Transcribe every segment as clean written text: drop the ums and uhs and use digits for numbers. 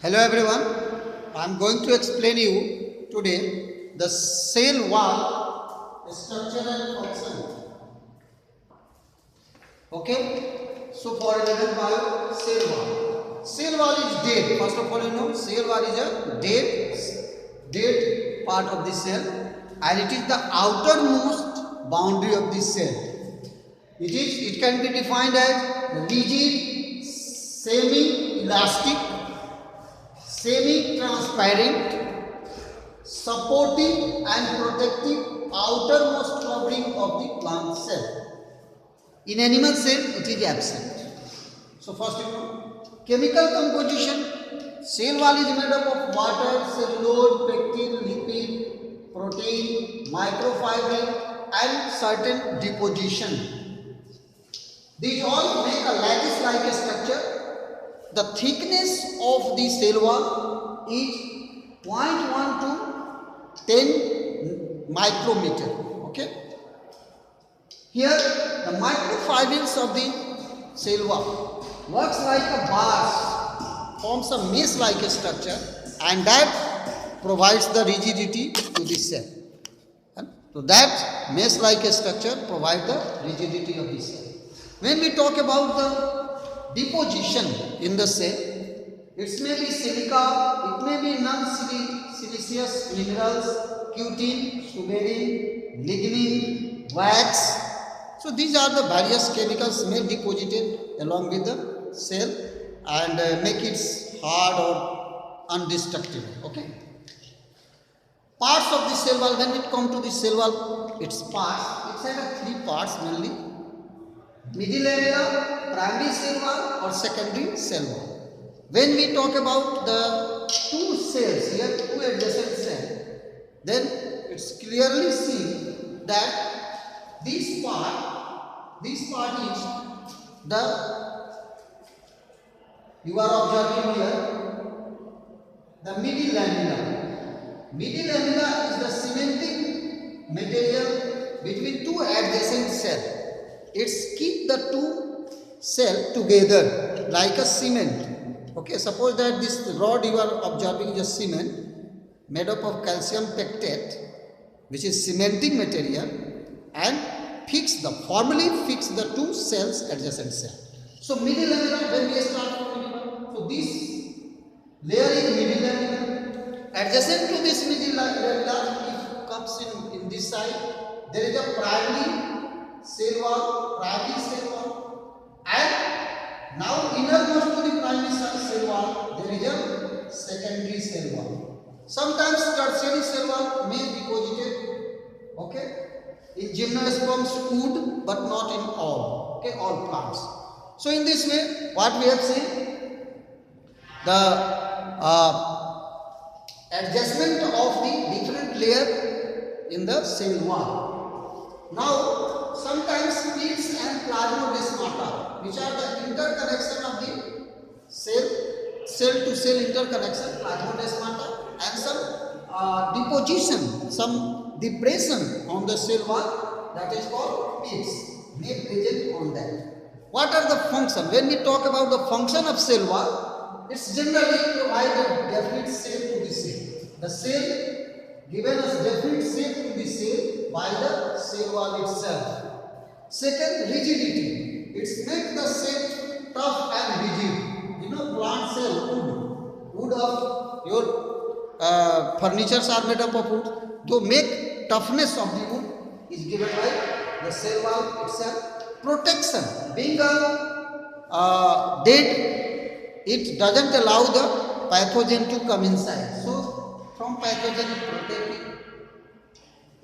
Hello everyone, I am going to explain you today the cell wall structure and function. Okay, so for 11 bio cell wall. Cell wall is dead. First of all, you know cell wall is a dead part of the cell, and it is the outermost boundary of the cell. It can be defined as rigid, semi-elastic, semi-transparent, supportive and protective outermost covering of the plant cell. In animal cell, it is absent. So first you know, chemical composition. Cell wall is made up of water, cellulose, pectin, lipid, protein, microfibril and certain deposition. These all make a lattice-like structure. The thickness of the cell wall is 0.1 to 10 micrometer. Okay. Here, the microfibrils of the cell wall works like a bars, forms a mesh-like structure, and that provides the rigidity to the cell. So that mesh-like structure provides the rigidity of the cell. When we talk about the deposition in the cell, it may be silica, it may be non-siliceous minerals, cutin, suberin, lignin, wax. So these are the various chemicals made deposited along with the cell and make it hard or undestructible. Okay. Parts of the cell wall, when it comes to the cell wall, its parts, it has three parts mainly. Middle lamella, primary cell wall or secondary cell wall. When we talk about the two cells, here two adjacent cells, then it's clearly seen that this part is you are observing here, the middle lamella. Middle lamella is the cementing material between two adjacent cells. It's keep the two cells together like a cement. Okay, suppose that this rod you are observing is a cement made up of calcium pectate, which is cementing material, and formally fix the two cells adjacent cell. So middle lamella, when we start from middle, so this layer is middle lamella. Adjacent to this middle lamella, if comes in this side, there is a primary cell wall, and now innermost to the primary cell wall, there is a secondary cell wall. Sometimes tertiary cell wall may be deposited, okay, in gymnosperms wood, but not in all, okay, all plants. So in this way, what we have seen, the adjustment of the different layer in the cell wall. Now, sometimes pits and plasmodesmata, which are the interconnection of the cell to cell interconnection, plasmodesmata, and some deposition, some depression on the cell wall, that is called pits, may present on that. What are the functions? When we talk about the function of cell wall, it's generally provide a definite shape to the cell. The cell given us definite shape to the cell by the cell wall itself. Second, rigidity. It's make the cell tough and rigid. You know, plant cell, wood of your furnitures are made up of wood. To make toughness of the wood is given by the cell wall itself. Protection. Being a dead, it doesn't allow the pathogen to come inside. So, from pathogen it protects it.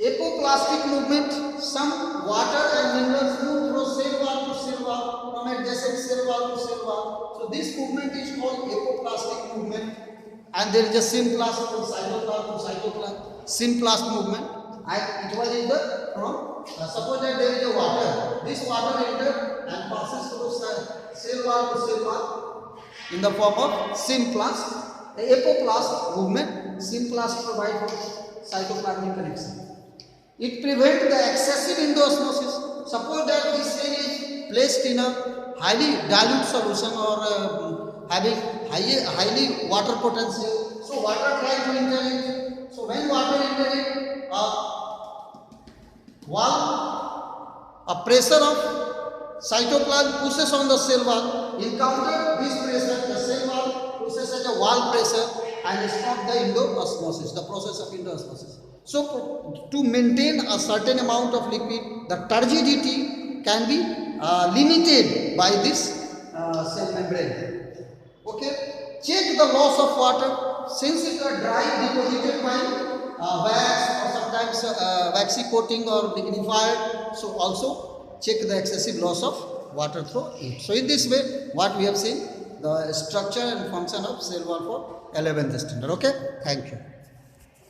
Apoplastic movement, some water and minerals move from cell wall to cell wall, from adjacent cell wall to cell wall. So this movement is called apoplastic movement. And there is a symplast from cytoplasm to cytoplasm, symplast movement. And it was in the suppose that there is a water. This water entered and passes through cell wall to cell wall in the form of symplast. The apoplast movement, symplast provides cytoplasmic connection. It prevents the excessive endosmosis. Suppose that this cell is placed in a highly dilute solution or having highly water potential. So water try to enter it. So when water enter it, a pressure of cytoplasm pushes on the cell wall. Encounter this pressure, the cell wall pushes at a wall pressure and stop the endoosmosis, the process of endoosmosis. So to maintain a certain amount of liquid, the turgidity can be limited by this cell membrane. Okay, check the loss of water. Since it is dry, deposited by wax or sometimes waxy coating or lignified, so also check the excessive loss of water through it. So in this way, what we have seen, the structure and function of cell wall for 11th standard. Okay, thank you.